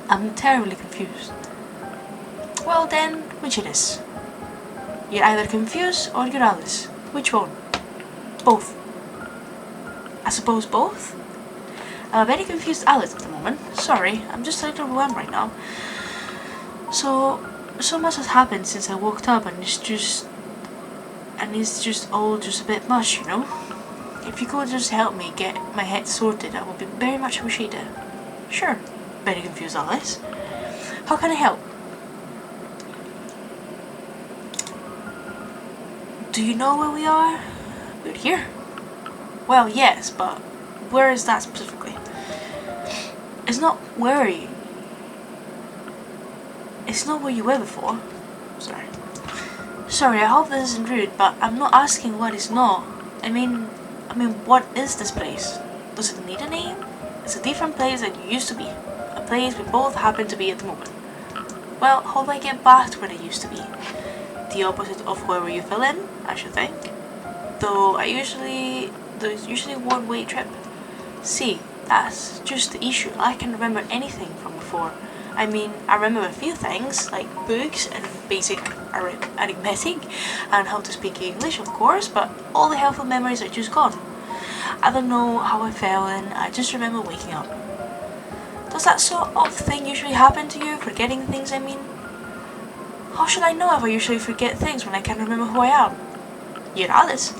I'm terribly confused. Well then, which it is? You're either confused or you're Alice. Which one? Both. I suppose both? I'm a very confused Alice at the moment. Sorry, I'm just a little overwhelmed right now. So much has happened since I woke up and it's just all just a bit much, you know? If you could just help me get my head sorted, I would be very much appreciated. Sure, very confused Alice. How can I help? Do you know where we are? We're here. Well, yes, but where is that specifically? It's not where are you? It's not where you were before. Sorry, I hope this isn't rude, but I'm not asking what is not. I mean, what is this place? Does it need a name? It's a different place than you used to be. A place we both happen to be at the moment. Well, how do I get back to where I used to be? The opposite of wherever you fell in, I should think. Though there's usually one-way trip. See, that's just the issue. I can't remember anything from before. I mean, I remember a few things, like books and basic arithmetic, and how to speak English, of course, but all the helpful memories are just gone. I don't know how I fell in, I just remember waking up. Does that sort of thing usually happen to you, forgetting things I mean? How should I know if I usually forget things when I can't remember who I am? You're Alice.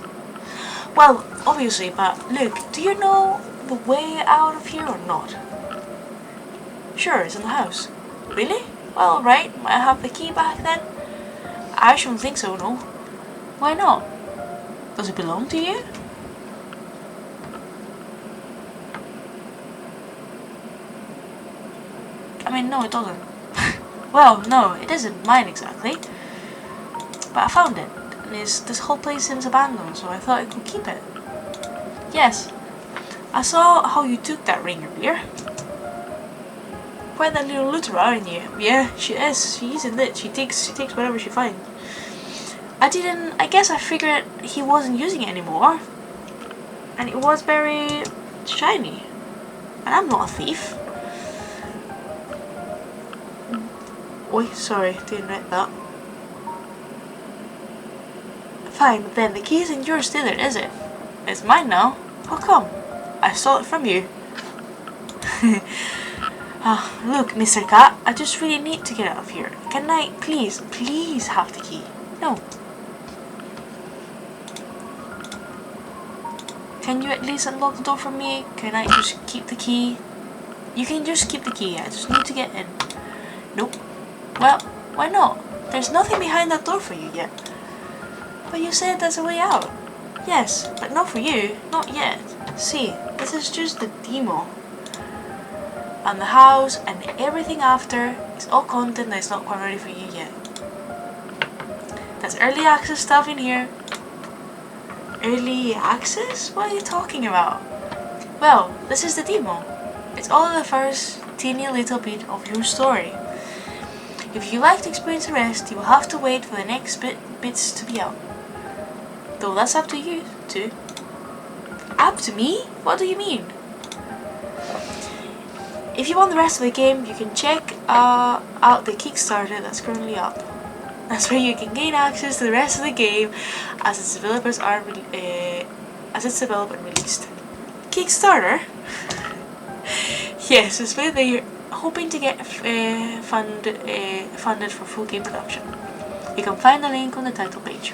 Well, obviously, but look, do you know the way out of here or not? Sure, it's in the house. Really? Well, right, might I have the key back then? I shouldn't think so, no. Why not? Does it belong to you? I mean, no, it doesn't. Well, no, it isn't mine exactly. But I found it. And this whole place seems abandoned, so I thought I could keep it. Yes. I saw how you took that ring earlier. Quite that little looter, aren't you? Yeah, she is. She isn't it. She takes whatever she finds. I guess I figured he wasn't using it anymore. And it was very shiny. And I'm not a thief. Oi, sorry, didn't write that. Fine, but then the key isn't yours still, is it? It's mine now. How come? I stole it from you. Look, Mr. Cat, I just really need to get out of here. Can I, please have the key? No. Can you at least unlock the door for me? Can I just keep the key? You can just keep the key, I just need to get in. Nope. Well, why not? There's nothing behind that door for you yet. But you said there's a way out. Yes, but not for you. Not yet. See, this is just the demo. And the house and everything after is all content that's not quite ready for you yet. There's early access stuff in here. Early access? What are you talking about? Well, this is the demo. It's all the first teeny little bit of your story. If you like to experience the rest, you will have to wait for the next bits to be out. Though that's up to you, too. Up to me? What do you mean? If you want the rest of the game, you can check out the Kickstarter that's currently up. That's where you can gain access to the rest of the game as its developers are as it's developed and released. Kickstarter? Yes, it's where they're hoping to get funded for full game production. You can find the link on the title page.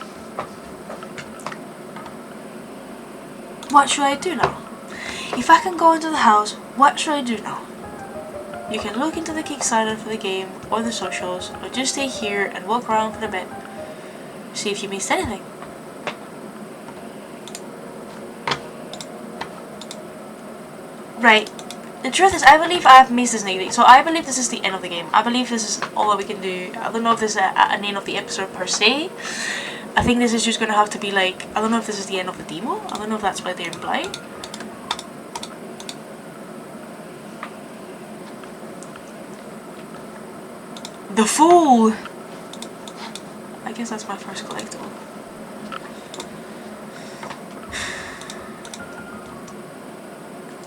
What should I do now? If I can go into the house, what should I do now? You can look into the Kickstarter for the game or the socials, or just stay here and walk around for a bit. See if you missed anything. Right. The truth is, I believe I have missed this anything. So I believe this is the end of the game. I believe this is all that we can do. I don't know if this is an end of the episode per se. I think this is just gonna have to be like, I don't know if this is the end of the demo. I don't know if that's what they imply. The Fool! I guess that's my first collectible.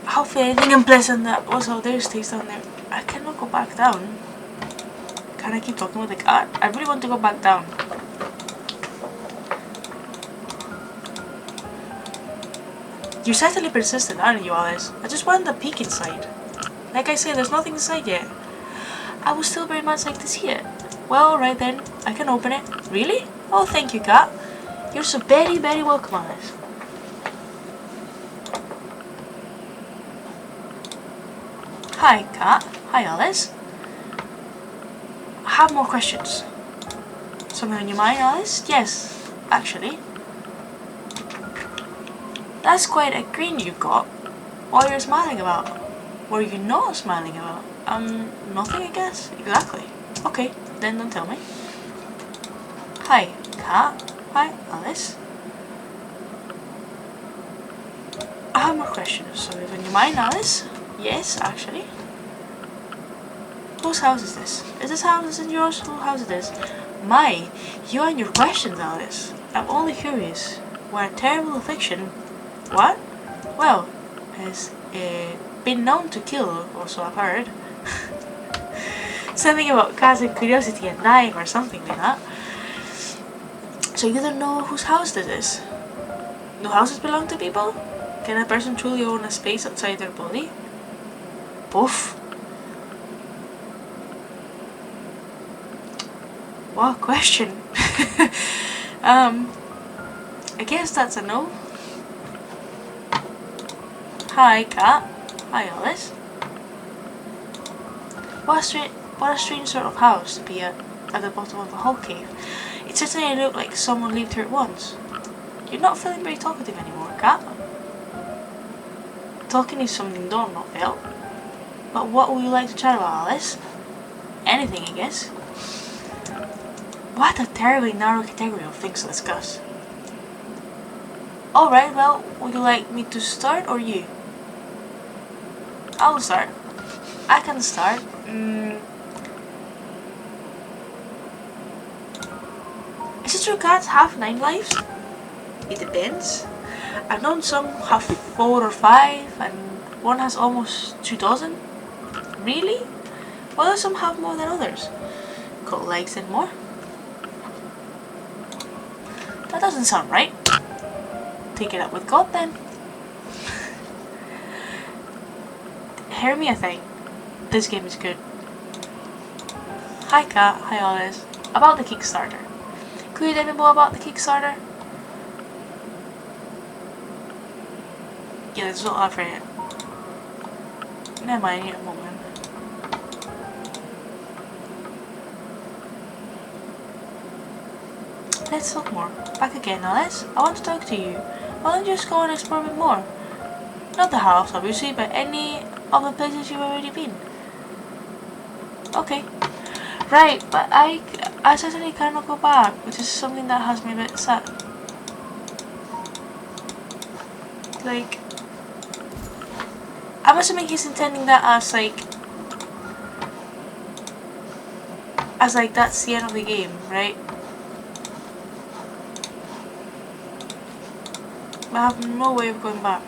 How fitting and pleasant that was. Oh, there's things down there. I cannot go back down. Can I keep talking with the cat? I really want to go back down. You're certainly persistent, aren't you, Alice? I just wanted a peek inside. Like I said, there's nothing inside yet. I would still very much like to see it. Well, alright then. I can open it. Really? Oh, thank you, cat. You're so very, very welcome, Alice. Hi, cat. Hi, Alice. I have more questions. Something on your mind, Alice? Yes, actually. That's quite a grin you've got. What are you smiling about? What are you not smiling about? Nothing, I guess? Exactly. Okay, then don't tell me. Hi, cat. Hi, Alice. I have more questions. So, if on your mind, Alice? Yes, actually. Whose house is this? Is this house in yours? Whose house is this? My, you and your questions, Alice. I'm only curious. What a terrible affliction. What? Well, has been known to kill, or so I've heard. Something about causing curiosity and dying or something like that. So you don't know whose house this is? Do houses belong to people? Can a person truly own a space outside their body? Poof. What a question. I guess that's a no. Hi, cat. Hi, Alice. What a strange sort of house to be at the bottom of a whole cave. It certainly looked like someone lived here at once. You're not feeling very talkative anymore, cat. Talking is something done, not felt. But what would you like to chat about, Alice? Anything, I guess. What a terribly narrow category of things to discuss. Alright, well, would you like me to start or you? I'll start. I can start. Is it true cats have 9 lives? It depends. I've known some have 4 or 5, and one has almost 2 dozen. Really? Why do some have more than others? Got legs and more? That doesn't sound right. Take it up with God then. Hear me a thing. This game is good. Hi Kat, hi Alice. About the Kickstarter. Could you tell me more about the Kickstarter? Yeah, there's a lot for it. Never mind, in a moment. Let's talk more. Back again, Alice. I want to talk to you. Why don't you just go and explore a bit more? Not the house, obviously, but any of the places you've already been. Okay. Right, but I certainly cannot go back, which is something that has me a bit sad. Like, I'm assuming he's intending that as like that's the end of the game, right? But I have no way of going back.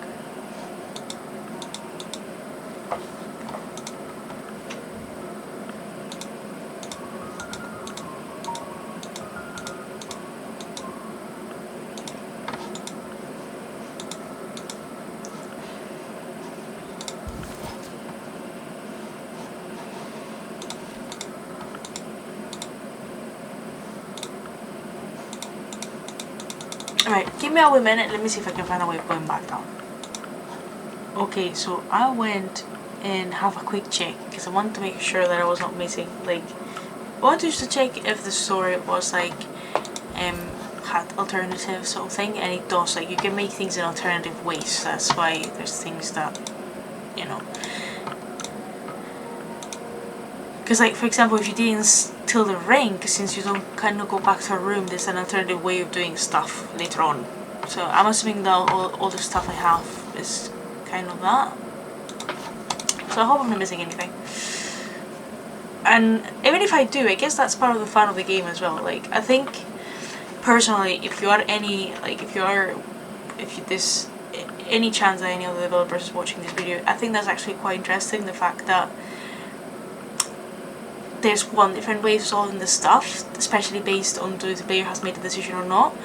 Alright, give me a wee minute, let me see if I can find a way of going back down. Okay, so I went and have a quick check because I wanted to make sure that I was not missing, like, I wanted just to check if the story was like had alternative sort of thing, and it does. Like, you can make things in alternative ways. That's why there's things that, you know, because like for example, if you didn't steal the ring, since you don't kind of go back to a room, there's an alternative way of doing stuff later on. So I'm assuming that all the stuff I have is kind of that. So I hope I'm not missing anything. And even if I do, I guess that's part of the fun of the game as well. Like, I think personally, if you are any chance that any of the developers is watching this video, I think that's actually quite interesting. The fact that there's different ways of solving the stuff, especially based on whether the player has made the decision or not.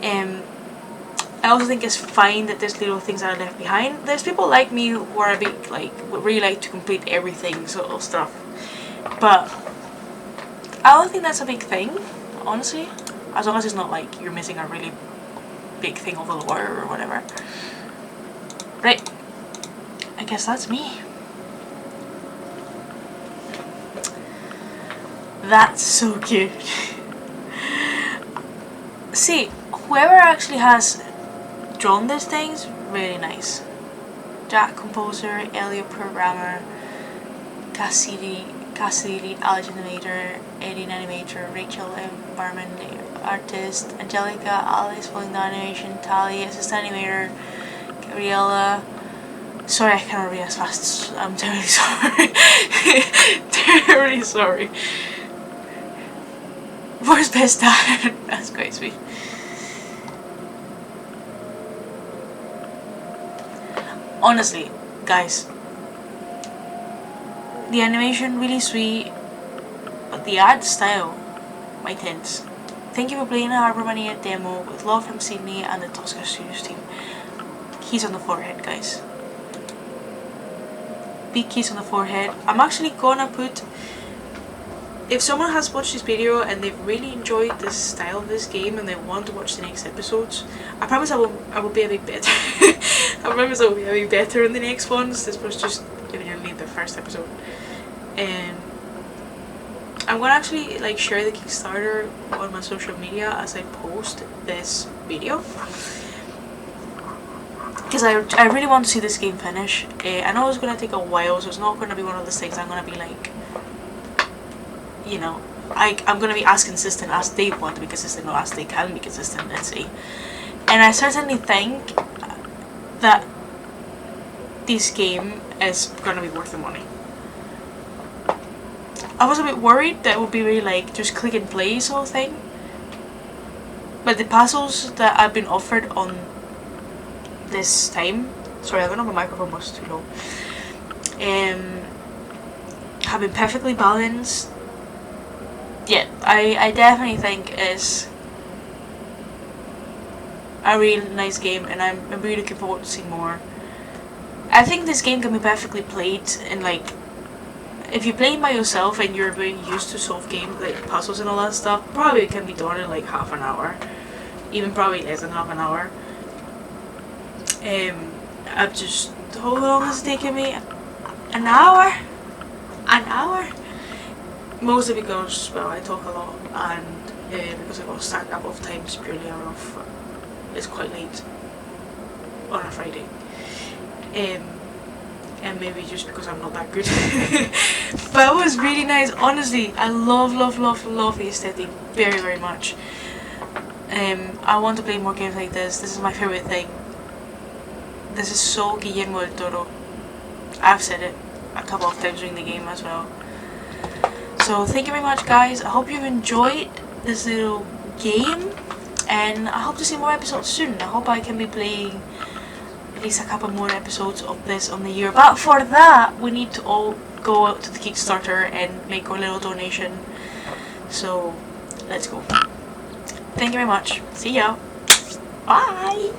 I also think it's fine that there's little things that are left behind. There's people like me who are a bit like, would really like to complete everything sort of stuff. But I don't think that's a big thing, honestly. As long as it's not like you're missing a really big thing of the lore or whatever. Right. I guess that's me. That's so cute. See, whoever actually has drawn these things, really nice. Jack composer, Elliot programmer, Cassidy lead animator, Eddie animator, Rachel environment artist, Angelica, Alice following the animation, Tally assistant animator, Gabriella. Sorry, I cannot read as fast. I'm terribly sorry. Terribly sorry. Where's best dad? That's quite sweet. Honestly, guys, the animation really sweet, but the art style, my tens. Thank you for playing a HABROMANIA demo with love from Sydney and the Tosca Studios team. Kiss on the forehead, guys. Big kiss on the forehead. I'm actually gonna put, if someone has watched this video and they've really enjoyed the style of this game and they want to watch the next episodes, I promise I will be a bit better. I promise I will be a bit better in the next ones. This was just genuinely the first episode. And I'm gonna actually like share the Kickstarter on my social media as I post this video, because I really want to see this game finish. I know it's gonna take a while, so it's not gonna be one of those things I'm gonna be like, you know, I'm gonna be as consistent as they want to be consistent, or as they can be consistent, let's say. And I certainly think that this game is gonna be worth the money. I was a bit worried that it would be really like just click and play sort of thing, but the puzzles that I've been offered on this time, sorry, I don't know, my microphone was too low, have been perfectly balanced. Yeah, I definitely think it's a really nice game, and I'm really looking forward to seeing more. I think this game can be perfectly played in like, if you're playing by yourself and you're very used to solve games like puzzles and all that stuff, probably it can be done in like half an hour, even probably less than half an hour. I've just, how long has it taken me? An hour? An hour? Mostly because, well, I talk a lot, and because I got stuck a couple of times purely out of it's quite late on a Friday, and maybe just because I'm not that good. But it was really nice, honestly. I love the aesthetic very, very much. I want to play more games like this. This is my favorite thing. This is so Guillermo del Toro. I've said it a couple of times during the game as well. So thank you very much, guys. I hope you've enjoyed this little game, and I hope to see more episodes soon. I hope I can be playing at least a couple more episodes of this on the year. But for that, we need to all go out to the Kickstarter and make our little donation. So let's go. Thank you very much. See ya. Bye.